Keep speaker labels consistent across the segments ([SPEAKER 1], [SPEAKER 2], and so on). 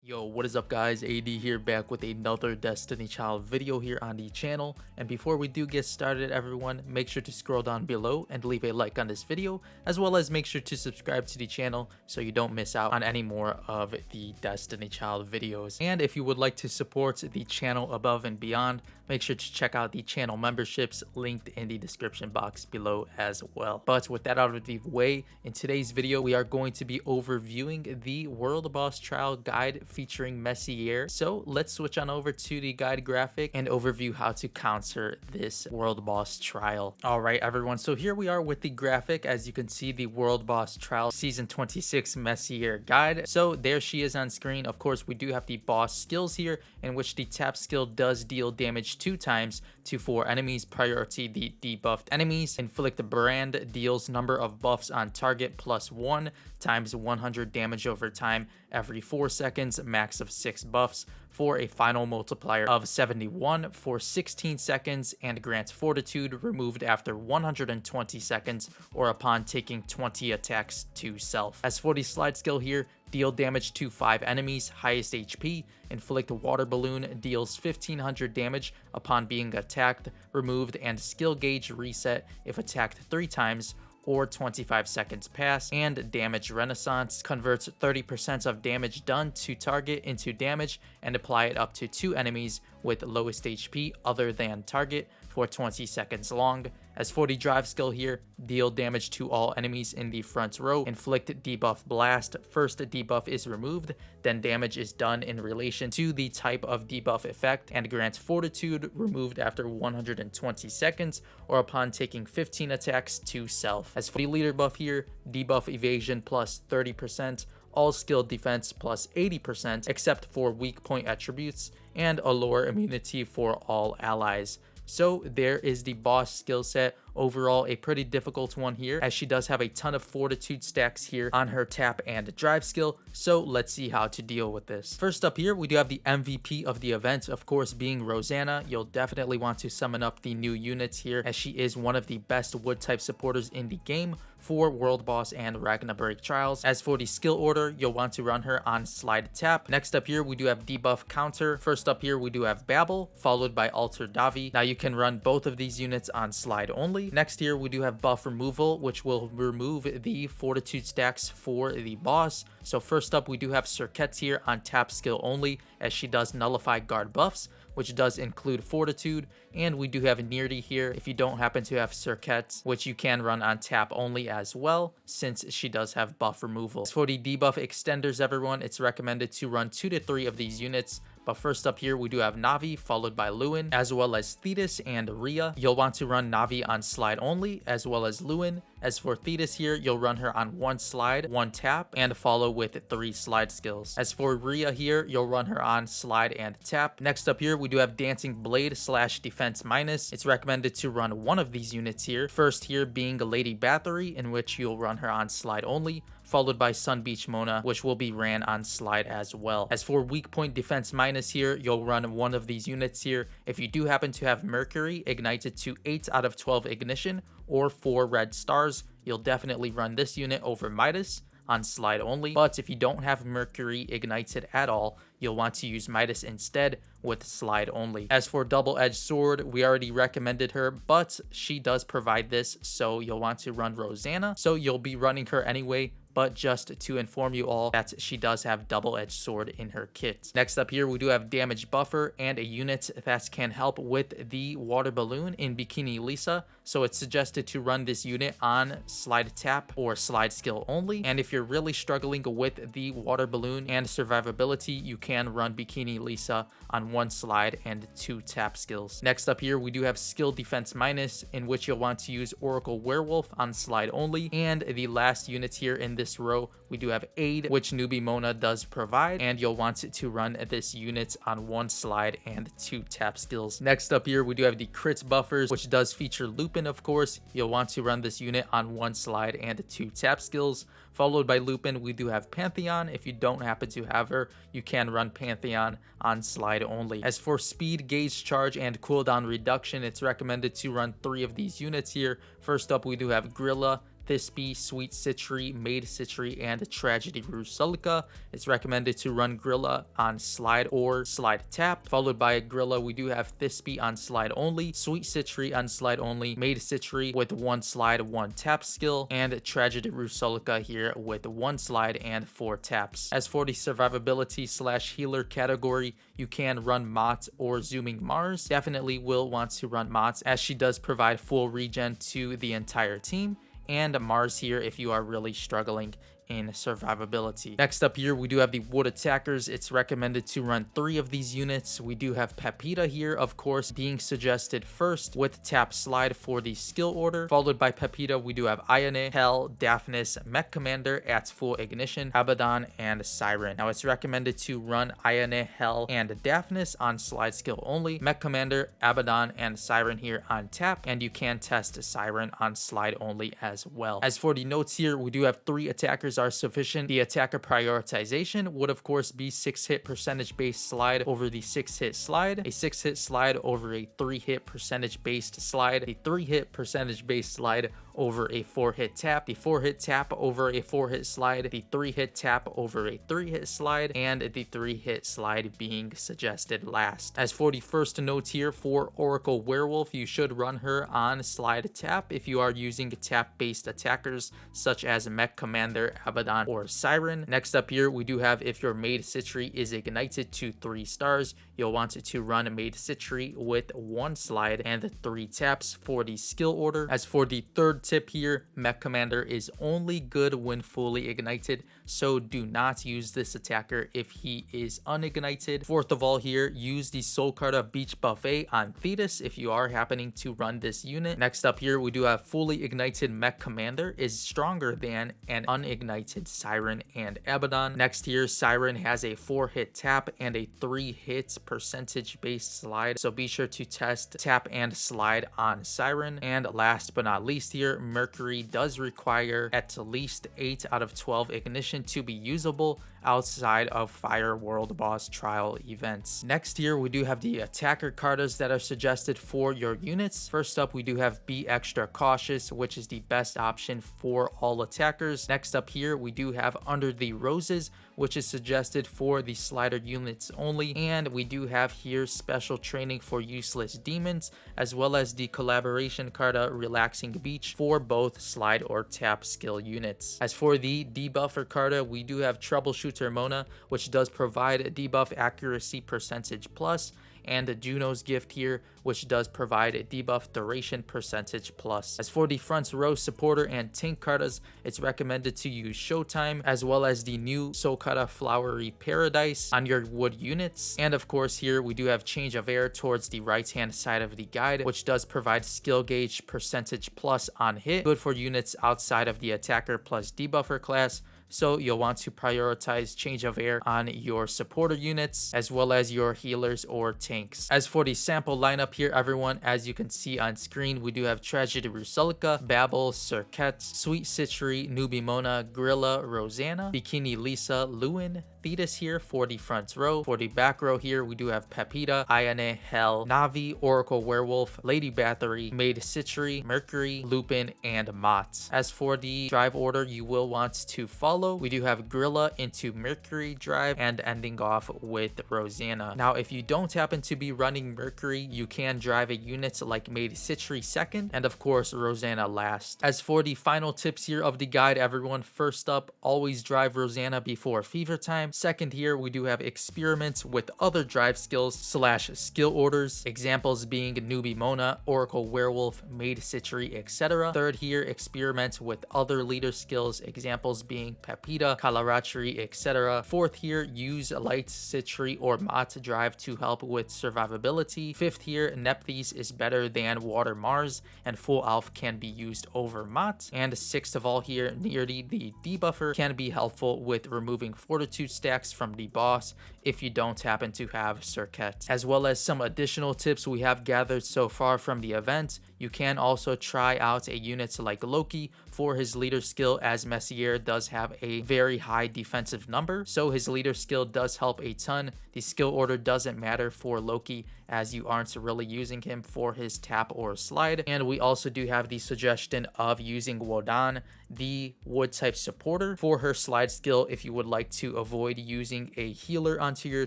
[SPEAKER 1] Yo, what is up guys? AD here, back with another Destiny Child video here on the channel. And before we do get started, everyone, make sure to scroll down below and leave a like on this video, as well as make sure to subscribe to the channel so you don't miss out on any more of the Destiny Child videos. And if you would like to support the channel above and beyond, make sure to check out the channel memberships linked in the description box below as well. But with that out of the way, in today's video we are going to be overviewing the World Boss Trial guide featuring Messier. So let's switch on over to the guide graphic and overview how to counter this World Boss Trial. All right, everyone, so here we are with the graphic. As you can see, the World Boss Trial Season 26 Messier guide. So there she is on screen. Of course, we do have the boss skills here, in which the tap skill does deal damage 2 times to 4 enemies, priority the debuffed enemies. Inflict brand deals number of buffs on target +1 times 100 damage over time every 4 seconds, max of 6 buffs, for a final multiplier of 71 for 16 seconds, and grants fortitude removed after 120 seconds or upon taking 20 attacks to self. As for the slide skill here, deal damage to 5 enemies, highest HP. Inflict water balloon deals 1500 damage upon being attacked, removed, and skill gauge reset if attacked 3 times or 25 seconds pass. And damage renaissance converts 30% of damage done to target into damage and apply it up to 2 enemies with lowest HP other than target for 20 seconds long. As for the drive skill here, deal damage to all enemies in the front row. Inflict debuff blast. First debuff is removed, then damage is done in relation to the type of debuff effect, and grants fortitude removed after 120 seconds or upon taking 15 attacks to self. As for the leader buff here, debuff evasion plus 30%, all skill defense plus 80% except for weak point attributes, and allure immunity for all allies. So there is the boss skill set. Overall, a pretty difficult one here, as she does have a ton of fortitude stacks here on her tap and drive skill. So let's see how to deal with this. First up here, we do have the MVP of the event, of course, being Rosanna. You'll definitely want to summon up the new units here, as she is one of the best wood type supporters in the game for World Boss and Ragnarok Trials. As for the skill order, you'll want to run her on slide tap. Next up here, we do have debuff counter. First up here, we do have Babel, followed by Alter Davi. Now you can run both of these units on slide only. Next here, we do have buff removal, which will remove the fortitude stacks for the boss. So first up, we do have Circuits here on tap skill only, as she does nullify guard buffs, which does include fortitude. And we do have Neardy here if you don't happen to have Circuits, which you can run on tap only as well, since she does have buff removal. As for the debuff extenders, everyone, it's recommended to run 2 to 3 of these units. But first up here, we do have Navi, followed by Lewin, as well as Thetis and Rhea. You'll want to run Navi on slide only, as well as Lewin. As for Thetis here, you'll run her on 1 slide, 1 tap, and follow with 3 slide skills. As for Rhea here, you'll run her on slide and tap. Next up here, we do have Dancing Blade / Defense Minus. It's recommended to run one of these units here. First here being Lady Bathory, in which you'll run her on slide only, followed by Sun Beach Mona, which will be ran on slide as well. As for weak point defense minus here, you'll run one of these units here. If you do happen to have Mercury ignited to 8 out of 12 ignition or 4 red stars, you'll definitely run this unit over Midas on slide only. But if you don't have Mercury ignited at all, you'll want to use Midas instead with slide only. As for double-edged sword, we already recommended her, but she does provide this, so you'll want to run Rosanna. So you'll be running her anyway, but just to inform you all that she does have double-edged sword in her kit. Next up here, we do have damage buffer and a unit that can help with the water balloon in Bikini Lisa. So it's suggested to run this unit on slide tap or slide skill only. And if you're really struggling with the water balloon and survivability, you can run Bikini Lisa on 1 slide and 2 tap skills. Next up here, we do have skill defense minus, in which you'll want to use Oracle Werewolf on slide only. And the last unit here in this row, we do have Aid, which Newbie Mona does provide, and you'll want to run this unit on 1 slide and 2 tap skills. Next up here, we do have the crit buffers, which does feature Lupin, of course. You'll want to run this unit on 1 slide and 2 tap skills. Followed by Lupin, we do have Pantheon. If you don't happen to have her, you can run Pantheon on slide only. As for speed, gauge charge, and cooldown reduction, it's recommended to run 3 of these units here. First up, we do have Grilla, Thisbe, Sweet Citry, Maid Citry, and Tragedy Rusolica. It's recommended to run Grilla on slide or slide tap. Followed by Grilla, we do have Thisbe on slide only, Sweet Citry on slide only, Maid Citry with 1 slide, 1 tap skill, and Tragedy Rusolica here with 1 slide and 4 taps. As for the survivability slash healer category, you can run Mott or Zooming Mars. Definitely will want to run Mott as she does provide full regen to the entire team, and Mars here if you are really struggling in survivability. Next up here, we do have the wood attackers. It's recommended to run 3 of these units. We do have Pepita here, of course, being suggested first with tap slide for the skill order. Followed by Pepita, we do have Ayane, Hel, Daphnis, Mech Commander at full ignition, Abaddon, and Siren. Now it's recommended to run Ayane, Hel, and Daphnis on slide skill only, Mech Commander, Abaddon, and Siren here on tap, and you can test Siren on slide only as well. As for the notes here, we do have 3 attackers are sufficient. The attacker prioritization would of course be 6-hit percentage based slide over the 6-hit slide, a 6-hit slide over a 3-hit percentage based slide, a 3-hit percentage based slide over a 4-hit tap, the 4-hit tap over a 4-hit slide, the 3-hit tap over a 3-hit slide, and the 3-hit slide being suggested last. As for the first note here for Oracle Werewolf, you should run her on slide tap if you are using tap based attackers such as Mech Commander, Abaddon, or Siren. Next up here, we do have if your Maid Citry is ignited to 3 stars, you'll want to run Maid Citry with 1 slide and 3 taps for the skill order. As for the third tip here, Mech Commander is only good when fully ignited, so do not use this attacker if he is unignited. Fourth of all here, use the Soul Carta Beach Buffet on Thetis if you are happening to run this unit. Next up here, we do have fully ignited Mech Commander is stronger than an unignited Siren and Abaddon. Next here, Siren has a 4-hit tap and a 3-hit percentage based slide, so be sure to test tap and slide on Siren. And last but not least here, Mercury does require at least 8 out of 12 ignition to be usable outside of Fire World Boss Trial events. Next here, we do have the attacker cartas that are suggested for your units. First up, we do have Be Extra Cautious, which is the best option for all attackers. Next up here, we do have Under the Roses, which is suggested for the slider units only. And we do have here Special Training for Useless Demons, as well as the collaboration carta Relaxing Beach for both slide or tap skill units. As for the debuffer carta, we do have Troubleshooter Mona, which does provide a debuff accuracy percentage plus, and Juno's Gift here, which does provide a debuff duration percentage plus. As for the front row supporter and tank cartas, it's recommended to use Showtime, as well as the new Sokata Flowery Paradise on your wood units. And of course here we do have Change of Air towards the right hand side of the guide, which does provide skill gauge percentage plus on hit, good for units outside of the attacker plus debuffer class. So you'll want to prioritize Change of Air on your supporter units as well as your healers or tanks. As for the sample lineup here, everyone, as you can see on screen, we do have Tragedy Rusolica, Babel, Cirquette, Sweet Citry, Newbie Mona, Grilla, Rosanna, Bikini Lisa, Lewin, Thetis here for the front row. For the back row here, we do have Pepita, Ayane, Hel, Navi, Oracle Werewolf, Lady Bathory, Maid Citry, Mercury, Lupin, and Mott. As for the drive order you will want to follow, we do have Grilla into Mercury drive and ending off with Rosanna. Now, if you don't happen to be running Mercury, you can drive a unit like Maid Citry second, and of course Rosanna last. As for the final tips here of the guide, everyone, first up, always drive Rosanna before Fever Time. Second here, we do have experiments with other drive skills slash skill orders, examples being Newbie Mona, Oracle Werewolf, Maid Citry, etc. Third here, experiment with other leader skills, examples being Pepita, Kalaratri, etc. Fourth here, use Light Citry or Mott drive to help with survivability. Fifth here, Nephthys is better than Water Mars and Full Alpha can be used over Mott. And sixth of all here, Nearly the debuffer can be helpful with removing Fortitude stacks from the boss if you don't happen to have Circuit. As well as some additional tips we have gathered so far from the event, You can also try out a unit like Loki for his leader skill, as Messier does have a very high defensive number, so his leader skill does help a ton. The skill order doesn't matter for Loki, as you aren't really using him for his tap or slide. And we also do have the suggestion of using Wodan, the wood type supporter, for her slide skill if you would like to avoid using a healer onto your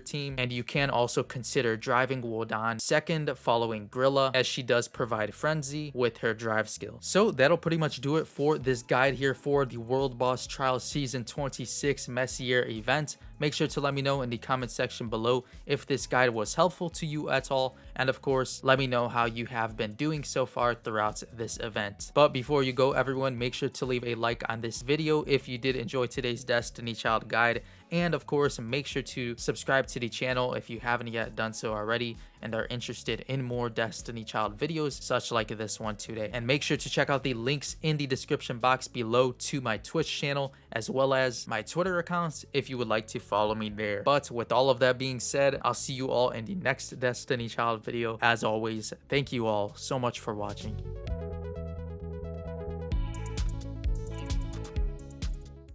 [SPEAKER 1] team. And you can also consider driving Wodan second following Grilla, as she does provide frenzy with her drive skill. So that'll pretty much do it for this guide here for the World Boss Trial Season 26 Messier event. Make sure to let me know in the comment section below if this guide was helpful to you at all, and of course let me know how you have been doing so far throughout this event. But before you go everyone, make sure to leave a like on this video if you did enjoy today's Destiny Child guide, and of course make sure to subscribe to the channel if you haven't yet done so already and are interested in more Destiny Child videos such like this one today. And make sure to check out the links in the description box below to my Twitch channel as well as my Twitter accounts if you would like to follow me there. But with all of that being said, I'll see you all in the next Destiny Child video. As always, thank you all so much for watching.